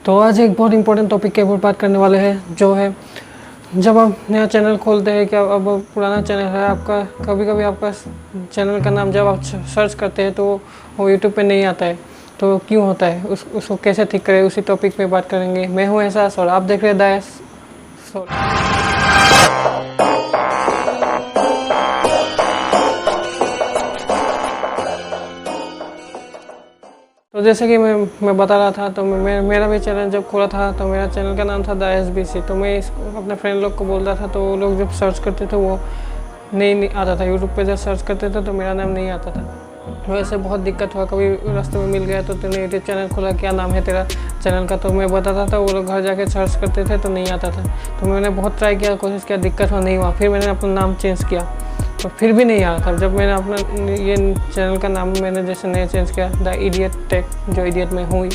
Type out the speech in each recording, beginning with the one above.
तो आज एक बहुत इंपॉर्टेंट टॉपिक के ऊपर बात करने वाले हैं, जो है जब आप नया चैनल खोलते हैं, क्या अब पुराना चैनल है आपका, कभी कभी आपका चैनल का नाम जब आप सर्च करते हैं तो वो यूट्यूब पे नहीं आता है, तो क्यों होता है, उसको कैसे ठीक करें, उसी टॉपिक पे बात करेंगे। मैं हूँ एहसास और आप देख रहे हैं दायस। तो जैसे कि मैं बता रहा था, तो मेरा भी चैनल जब खोला था तो मेरा चैनल का नाम था दायस। तो मैं इसको अपने फ्रेंड लोग को बोलता था, तो वो लोग जब सर्च करते थे वो नहीं आता था। यूट्यूब पे जब सर्च करते थे तो मेरा नाम नहीं आता था। वैसे बहुत दिक्कत हुआ, कभी रास्ते में मिल गया तो तूने यूट्यूब चैनल खोला, क्या नाम है तेरा चैनल का, तो मैं बताता था, वो लोग घर जाके सर्च करते थे तो नहीं आता था। तो मैंने बहुत ट्राई किया, कोशिश किया, दिक्कत हुआ, नहीं हुआ। फिर मैंने अपना नाम चेंज किया तो फिर भी नहीं आ रहा था। जब मैंने अपना ये चैनल का नाम मैंने जैसे नया चेंज किया, द इडियट टेक, जो इडियट में हूँ,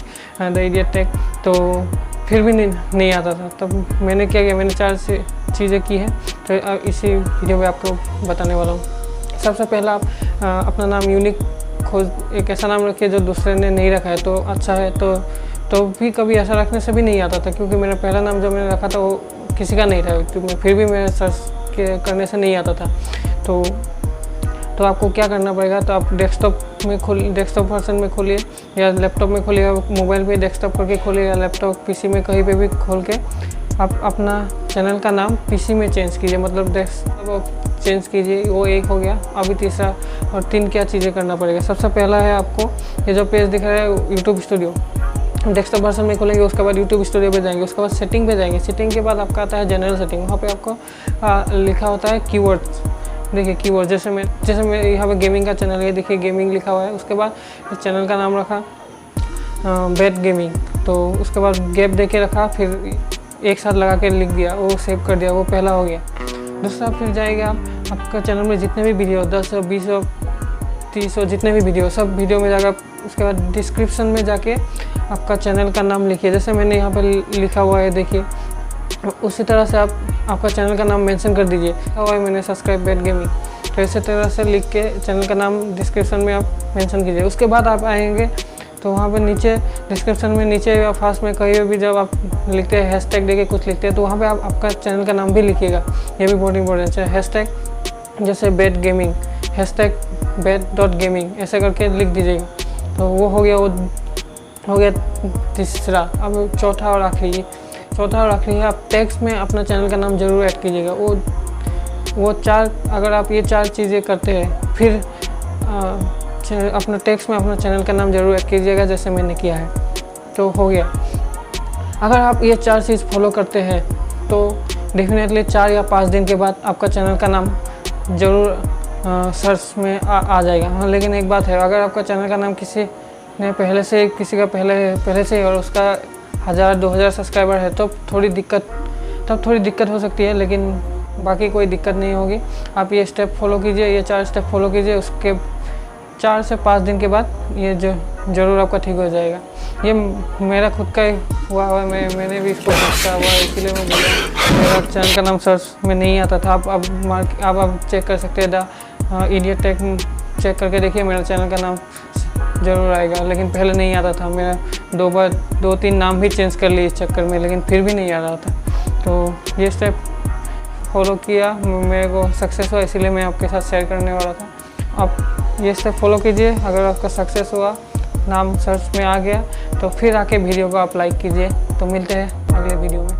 द इडियट टेक, तो फिर भी नहीं आता था। तब मैंने क्या किया, मैंने 4 चीज़ें की हैं, तो इसी वीडियो में आपको बताने वाला हूँ। सबसे पहला, आप अपना नाम यूनिक खोज, एक ऐसा नाम रखिए जो दूसरे ने नहीं रखा है, तो अच्छा है। तो भी कभी ऐसा रखने से भी नहीं आता था, क्योंकि मेरा पहला नाम जो मैंने रखा था वो किसी का नहीं था यूट्यूब में, फिर भी मेरे सर्च करने से नहीं आता था। तो आपको क्या करना पड़ेगा, तो आप डेस्कटॉप वर्जन में खोलिए या लैपटॉप में खोलिए, मोबाइल पे डेस्कटॉप करके खोलिए या लैपटॉप पीसी में कहीं पे भी खोल के आप अपना चैनल का नाम पीसी में चेंज कीजिए, मतलब डेस्कटॉप चेंज कीजिए। वो एक हो गया। अभी तीसरा और 3 क्या चीज़ें करना पड़ेगा। सबसे पहला है, आपको ये जो पेज दिख रहा है यूट्यूब स्टूडियो, डेस्कटॉप वर्जन में खोलेंगे, उसके बाद यूट्यूब स्टूडियो पे जाएंगे, उसके बाद सेटिंग पे जाएंगे। सेटिंग के बाद आपका आता है जनरल सेटिंग, वहाँ पे आपको लिखा होता है कीवर्ड्स। देखिए कीवर्ड, जैसे मैं यहाँ पे गेमिंग का चैनल है, देखिए गेमिंग लिखा हुआ है। उसके बाद इस चैनल का नाम रखा बेट गेमिंग, तो उसके बाद गैप दे के रखा, फिर एक साथ लगा के लिख दिया, वो सेव कर दिया, वो पहला हो गया। दूसरा, फिर जाएगा आपका चैनल में जितने भी वीडियो 10, 20, 30 जितने भी वीडियो, सब वीडियो में जाकर उसके बाद डिस्क्रिप्शन में जाके आपका चैनल का नाम लिखिए, जैसे मैंने यहाँ पर लिखा हुआ है, देखिए उसी तरह से आपका चैनल का नाम मेंशन कर दीजिए। हुआ है मैंने सब्सक्राइब बेट गेमिंग, तो इसी तरह से लिख के चैनल का नाम डिस्क्रिप्शन में आप मेंशन कीजिए। उसके बाद आप आएंगे तो वहाँ पे नीचे डिस्क्रिप्शन में नीचे या फास्ट में कहीं भी जब आप लिखते हैं हैशटैग देके कुछ लिखते हैं, तो वहाँ पे आप आपका चैनल का नाम भी लिखिएगा। ये भी बहुत इंपॉर्टेंट है। हैशटैग जैसे बेट गेमिंग, हैशटैग bet.gaming ऐसे करके लिख दीजिएगा। तो वो हो गया तीसरा। अब चौथा और आखिरी है, आप टेक्स्ट में अपना चैनल का नाम ज़रूर ऐड कीजिएगा। वो 4, अगर आप ये 4 चीज़ें करते हैं, फिर अपना टेक्स्ट में अपना चैनल का नाम ज़रूर ऐड कीजिएगा, जैसे मैंने किया है, तो हो गया। अगर आप ये 4 चीज़ फॉलो करते हैं तो डेफिनेटली 4 या 5 दिन के बाद आपका चैनल का नाम ज़रूर सर्च में आ जाएगा। हाँ, लेकिन एक बात है, अगर आपका चैनल का नाम किसी का पहले से और उसका 1000-2000 सब्सक्राइबर है, तो थोड़ी दिक्कत हो सकती है, लेकिन बाकी कोई दिक्कत नहीं होगी। आप ये स्टेप फॉलो कीजिए, ये 4 स्टेप फॉलो कीजिए, उसके 4 से 5 दिन के बाद ये जो ज़रूर आपका ठीक हो जाएगा। ये मेरा खुद का ही हुआ है, मैंने भी इसको सोचा हुआ है, इसीलिए मैं बोला। मेरा चैनल का नाम सर्च में नहीं आता था। आप चेक कर सकते हैं, द इडियट टेक चेक करके देखिए, मेरा चैनल का नाम ज़रूर आएगा, लेकिन पहले नहीं आता था। मेरा 2-3 नाम भी चेंज कर लिए इस चक्कर में, लेकिन फिर भी नहीं आ रहा था। तो ये स्टेप फॉलो किया, मेरे को सक्सेस हुआ, इसीलिए मैं आपके साथ शेयर करने वाला था। आप ये स्टेप फॉलो कीजिए, अगर आपका सक्सेस हुआ, नाम सर्च में आ गया, तो फिर आके वीडियो को आप लाइक कीजिए। तो मिलते हैं अगले वीडियो में।